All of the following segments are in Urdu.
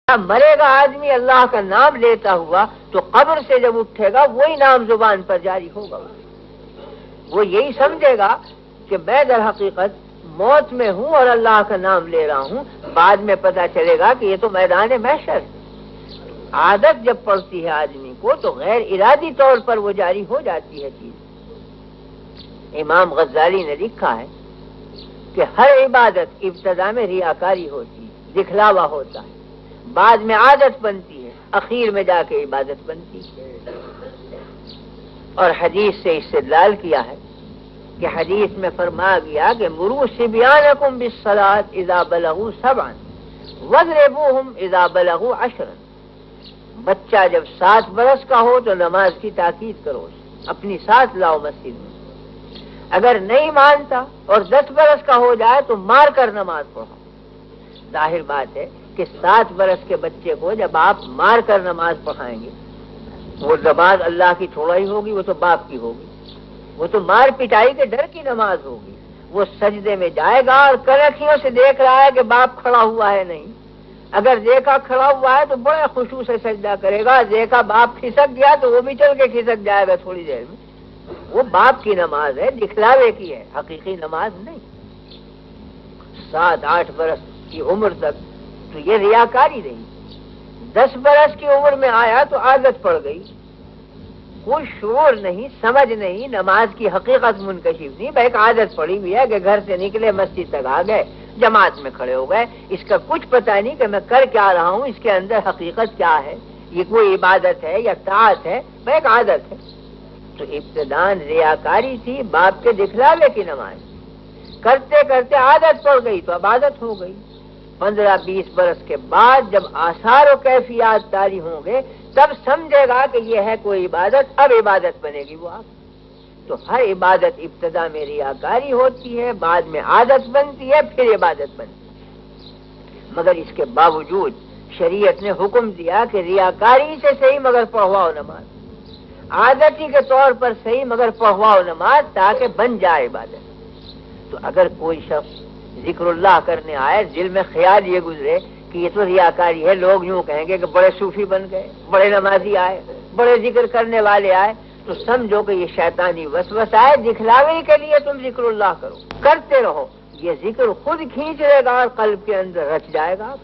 مرے گا آدمی اللہ کا نام لیتا ہوا تو قبر سے جب اٹھے گا وہی نام زبان پر جاری ہوگا. وہ یہی سمجھے گا کہ میں در حقیقت موت میں ہوں اور اللہ کا نام لے رہا ہوں. بعد میں پتا چلے گا کہ یہ تو میدان محشر. عادت جب پڑتی ہے آدمی کو تو غیر ارادی طور پر وہ جاری ہو جاتی ہے چیز. امام غزالی نے لکھا ہے کہ ہر عبادت ابتدا میں ریاکاری ہوتی ہے، دکھلاوا ہوتا ہے، بعد میں عادت بنتی ہے، اخیر میں جا کے عبادت بنتی ہے. اور حدیث سے استدلال کیا ہے کہ حدیث میں فرمایا گیا کہ مروا صبیانکم بالصلاۃ اذا بلغوا 7 واضربوہم اذا بلغوا 10. بچہ جب 7 برس کا ہو تو نماز کی تاکید کرو، اپنی ساتھ لاؤ مسجد میں. اگر نہیں مانتا اور 10 برس کا ہو جائے تو مار کر نماز پڑھاؤ. ظاہر بات ہے کہ 7 برس کے بچے کو جب آپ مار کر نماز پڑھائیں گے، وہ نماز اللہ کی تھوڑا ہی ہوگی، وہ تو باپ کی ہوگی. وہ تو مار پٹائی کے ڈر کی نماز ہوگی. وہ سجدے میں جائے گا اور کنکھیوں سے دیکھ رہا ہے کہ باپ کھڑا ہوا ہے نہیں. اگر دیکھا کھڑا ہوا ہے تو بڑے خشوع سے سجدہ کرے گا. دیکھا باپ کھسک گیا تو وہ بھی چل کے کھسک جائے گا تھوڑی دیر میں. وہ باپ کی نماز ہے، دکھلاوے کی ہے، حقیقی نماز نہیں. 7-8 برس کی عمر تک تو یہ ریاکاری رہی. 10 برس کی عمر میں آیا تو عادت پڑ گئی، کوئی شعور نہیں، سمجھ نہیں، نماز کی حقیقت منکشف نہیں. بھائی ایک عادت پڑی ہوئی ہے کہ گھر سے نکلے مسجد تک آ گئے، جماعت میں کھڑے ہو گئے. اس کا کچھ پتہ نہیں کہ میں کر کیا رہا ہوں، اس کے اندر حقیقت کیا ہے، یہ کوئی عبادت ہے یا طاعت ہے. بھائی ایک عادت ہے. تو ابتداً ریاکاری تھی، باپ کے دکھلاوے کی نماز. کرتے کرتے عادت پڑ گئی تو اب عادت ہو گئی. 15-20 برس کے بعد جب آثار و کیفیات طاری ہوں گے تب سمجھے گا کہ یہ ہے کوئی عبادت. اب عبادت بنے گی وہ آپ. تو ہر عبادت ابتدا میں ریاکاری ہوتی ہے، بعد میں عادت بنتی ہے، پھر عبادت بنتی ہے. مگر اس کے باوجود شریعت نے حکم دیا کہ ریاکاری سے صحیح مگر پڑھواؤ نماز، عادتی کے طور پر صحیح مگر پڑھواؤ نماز تاکہ بن جائے عبادت. تو اگر کوئی شخص ذکر اللہ کرنے آئے، دل میں خیال یہ گزرے کہ یہ تو ریاکاری ہے، لوگ یوں کہیں گے کہ بڑے صوفی بن گئے، بڑے نمازی آئے، بڑے ذکر کرنے والے آئے، تو سمجھو کہ یہ شیطانی وسوسہ ہے. دکھلاوے کے لیے تم ذکر اللہ کرو، کرتے رہو، یہ ذکر خود کھینچ لے گا اور قلب کے اندر رچ جائے گا.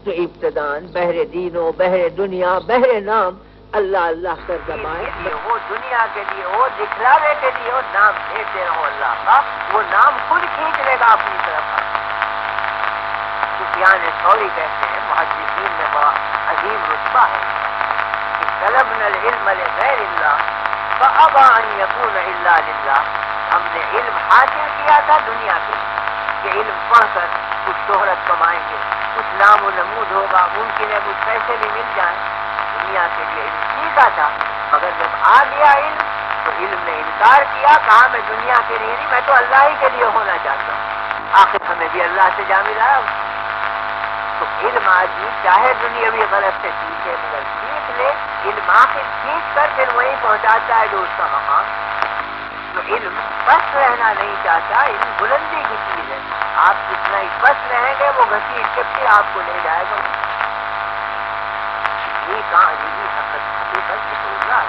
تو ابتداً بہر دین و بہر دنیا، بہر نام اللہ اللہ کر دبائے. وہ دنیا کے لیے ہو، دکھلاوے کے لیے ہو، نام لیتے رہو اللہ کا، وہ نام خود کھینچ لے گا اپنی طرف. سفیان ثوری کہتے ہیں محدثین میں بڑا عظیم رتبہ ہے کہ طلبنا العلم لغیر اللہ فابى ان يكون الا للہ. ہم نے علم حاصل کیا تھا دنیا کے کہ علم پڑھ کر کچھ شہرت کمائیں گے، کچھ نام و نمود ہوگا، ممکن ہے کچھ پیسے بھی مل جائیں. دنیا کے لیے علم سیکھا تھا، مگر جب آ گیا علم تو علم نے انکار کیا، کہا میں دنیا کے لیے نہیں، میں تو اللہ ہی کے لیے ہونا چاہتا ہوں. آخر ہمیں بھی اللہ سے جا ملا. تو علم آدمی چاہے دنیاوی غرض سے سیکھے، مگر سیکھ لے علم آخر سیکھ کر پھر وہیں پہنچاتا ہے جو اس کا مقام. تو علم بس رہنا نہیں چاہتا، علم بلندی کی چیز ہے. آپ جتنا ہی بس رہیں گے وہ گھسیٹ کے پھر آپ کو لے جائے گا. حقیقت ذکر اللہ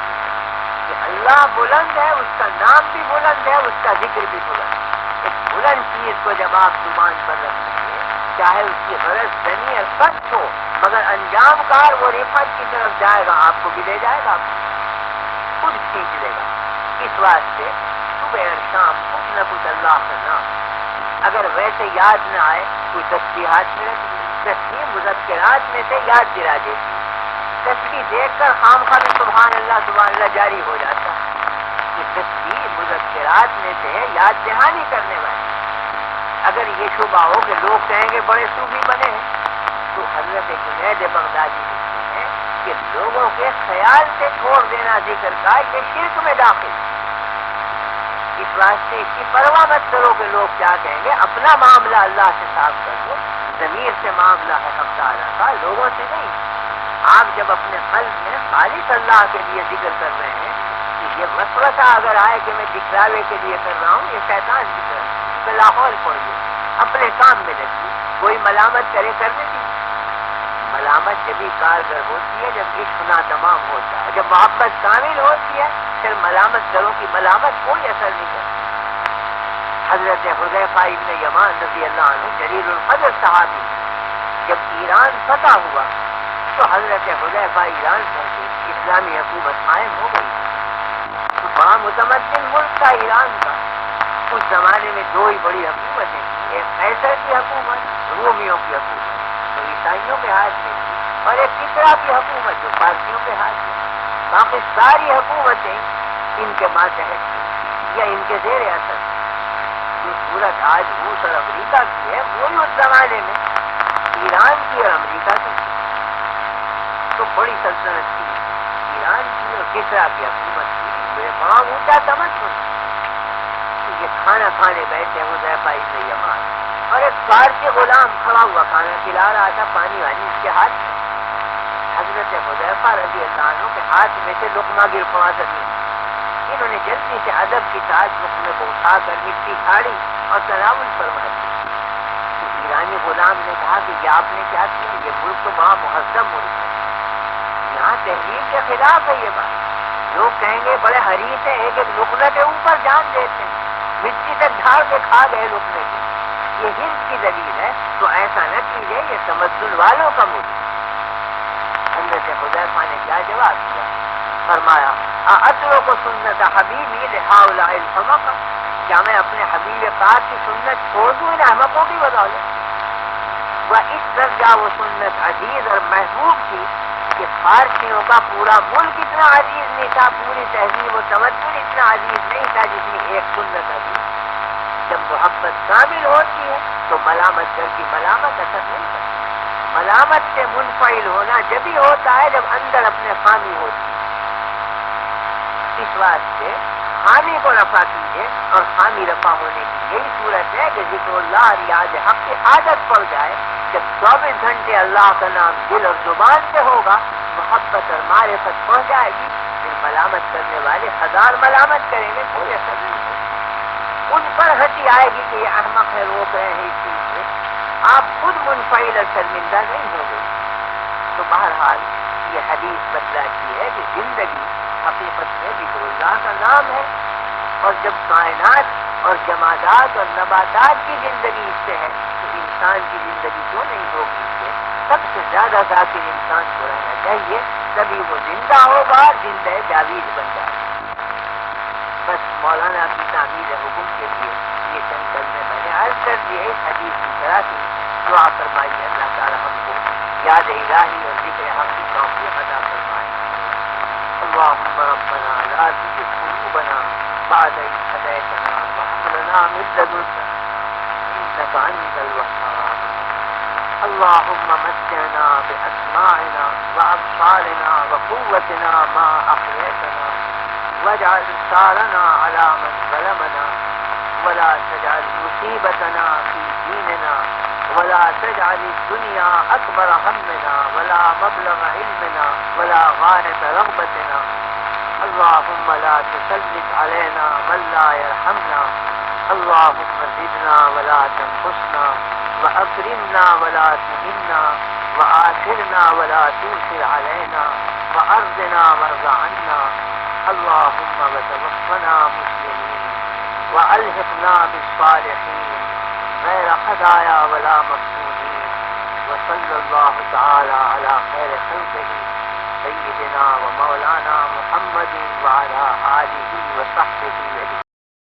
کہ اللہ بلند ہے، اس کا نام بھی بلند ہے، اس کا ذکر بھی بلند ہے. ایک بلند چیز کو جب آپ زبان پر رکھیں گے، چاہے اس کی غرض دنی اور سخت ہو، مگر انجام کار وہ رفعت کی طرف جائے گا، آپ کو بھی لے جائے گا، خود کھینچ لے گا. اس واسطے صبح اور شام کچھ نہ کچھ اللہ کا نام، اگر ویسے یاد نہ آئے کوئی تسبیحات میں رکھ، تسبیح مذکرات میں سے یاد دلا دیتی. تسبیح دیکھ کر خامخواہ بھی سبحان اللہ جاری ہو جاتا ہے. یہ تسبیح مذکرات میں سے یاد دہانی کرنے والی. اگر یہ شبہ ہو کہ لوگ کہیں گے بڑے صوفی بنے ہیں، تو حضرت جنید بغدادی لکھتے ہیں کہ لوگوں کے خیال سے چھوڑ دینا ذکر کا یہ شرک میں داخل. اس واسطے اس کی پرواہ مت کرو کہ لوگ کیا کہیں گے. اپنا معاملہ اللہ سے صاف کر دو. ضمیر سے معاملہ ہے حق تعالیٰ کا، لوگوں سے نہیں. آپ جب اپنے قلب میں خالص اللہ کے لیے ذکر کر رہے ہیں تو یہ وسوسہ اگر آئے کہ میں دکھلاوے کے لیے کر رہا ہوں، یہ شیطان کی طرف بلاحول پڑ گئے، اپنے کام میں لگی، کوئی ملامت کرے کرنے دی. ملامت جبھی کارگر ہوتی ہے جب عشق ناتمام ہوتا ہے. جب محبت کامل ہوتی ہے پھر ملامت کروں کی ملامت کوئی اثر نہیں کرتی. حضرت حذیفہ ابن یمان رضی اللہ عنہ جلیل القدر صحابی، جب ایران فتح ہوا تو حضرت حذیفہ ایران پہنچے، اسلامی حکومت قائم ہو گئی. تو بڑا متمدن ملک تھا ایران کا. اس زمانے میں دو ہی بڑی حکومتیں تھیں، ایک قیصر کی حکومت رومیوں کی حکومت جو عیسائیوں کے ہاتھ میں تھی، اور ایک کسریٰ کی حکومت جو فارسیوں کے ہاتھ میں تھی. باقی ساری حکومتیں ان کے ماتحت تھیں یا ان کے زیر اثر. جو صورت آج روس اور امریکہ کی ہے وہی اس زمانے میں ایران کی اور امریکہ کی تھی. تو بڑی سلطنت تھی ایران کی اور کسریٰ کی حکومت تھی. بڑا اونچا تمدن. یہ کھانا کھانے بیٹھے حذیفہ ابن یمان اور ایک فارسی غلام کھڑا ہوا کھانا کھلا رہا تھا، پانی وانی اس کے ہاتھ میں. حضرت حذیفہ رضی اللہ عنہ کے ہاتھ میں سے لقمہ گر پڑا زمین. انہوں نے جلدی سے ادب کے ساتھ لقمے کو اٹھا کر مٹی کھاڑی اور تناول فرما دی. ایرانی غلام نے کہا کہ یہ آپ نے کیا کیا؟ یہ ملک تو بڑا مہذب ملک ہے، یہاں تحریر کے خلاف ہے یہ بات. لوگ کہیں گے بڑے حریص ہیں، ایک ایک لقمے کے اوپر جان دیتے ہیں، مٹی تک ڈھال کے کھا گئے لقمے کی. یہ ہند کی دلیل ہے تو ایسا نہ کیجیے، یہ تمدن والوں کا ملک. حضرت حذیفہ نے کیا جواب دیا؟ فرمایا اترک سنت حبیبی لہؤلاء الحمق، کیا میں اپنے حبیب پاک کی سنت چھوڑ دوں ان احمقوں کی بدولت؟ وہ اس درجہ وہ سنت عزیز اور محبوب تھی کہ فارسیوں کا پورا ملک اتنا عزیز نہیں تھا، پوری تہذیب و تمدن اتنا عزیز نہیں تھا جتنی ایک سنت عزیز. جب محبت کامل ہوتی ہے تو ملامت کر کی ملامت اثر نہیں کرتی. ملامت سے منفعل ہونا جبھی ہوتا ہے جب اندر اپنے خامی ہوتی ہے. اس واسطے خامی کو رفع کیجیے، اور خامی رفع ہونے کی یہی صورت ہے کہ ذکر اللہ ریاض حق کی عادت پڑ جائے. جب 24 گھنٹے اللہ کا نام دل اور زبان سے ہوگا، محبت اور معرفت پہنچ جائے گی. پھر ملامت کرنے والے ہزار ملامت کریں گے، کوئی اثر نہیں ہوگا. ان پر ہنسی آئے گی کہ یہ احمق ہے، روک رہے ہیں اس چیز سے. آپ خود منفعل اور شرمندہ نہیں ہو گئے. تو بہرحال یہ حدیث بتلاتی ہے کہ زندگی حقیقت میں ذکر اللہ کا نام ہے، اور جب کائنات اور جمادات اور نباتات کی زندگی اس سے ہے تو انسان کی زندگی کیوں نہیں ہوگی اس سے؟ سب سے زیادہ ذاکر انسان کو رہنا چاہیے، تبھی وہ زندہ ہوگا، زندہ جاوید بن جائے. بس مولانا کی تعمیر حکم کے لیے یہ چند کلمے میں نے عرض کر دیے. اس حدیث کی طرح سے دعا فرمائیے اللہ تعالی ہم کو یاد الہی اور ذکر حق کی توفیق عطا فرمائے. اللهم ربنا لا تزغ قلوبنا بعد إذ هديتنا وهب لنا من لدنك إنك أنت الوهاب. اللهم متعنا بأسماعنا وأبصارنا وقوتنا ما أحييتنا واجعل ثارنا على من ظلمنا ولا تجعل مصيبتنا في ديننا ولا تجعل الدنيا أكبر همنا ولا مبلغ علمنا ولا غاية رغبتنا. اللهم لا تسلط علينا من لا يرحمنا. اللهم زدنا ولا تنقصنا وأكرمنا ولا تهنا وآثرنا ولا تؤثر علينا وأرضنا وارض عنا. اللهم وتوفنا مسلمين وألحقنا بالصالحين غير خزايا ولا مفتونين. وصلى الله تعالى على خير خلقه سيدنا ومولانا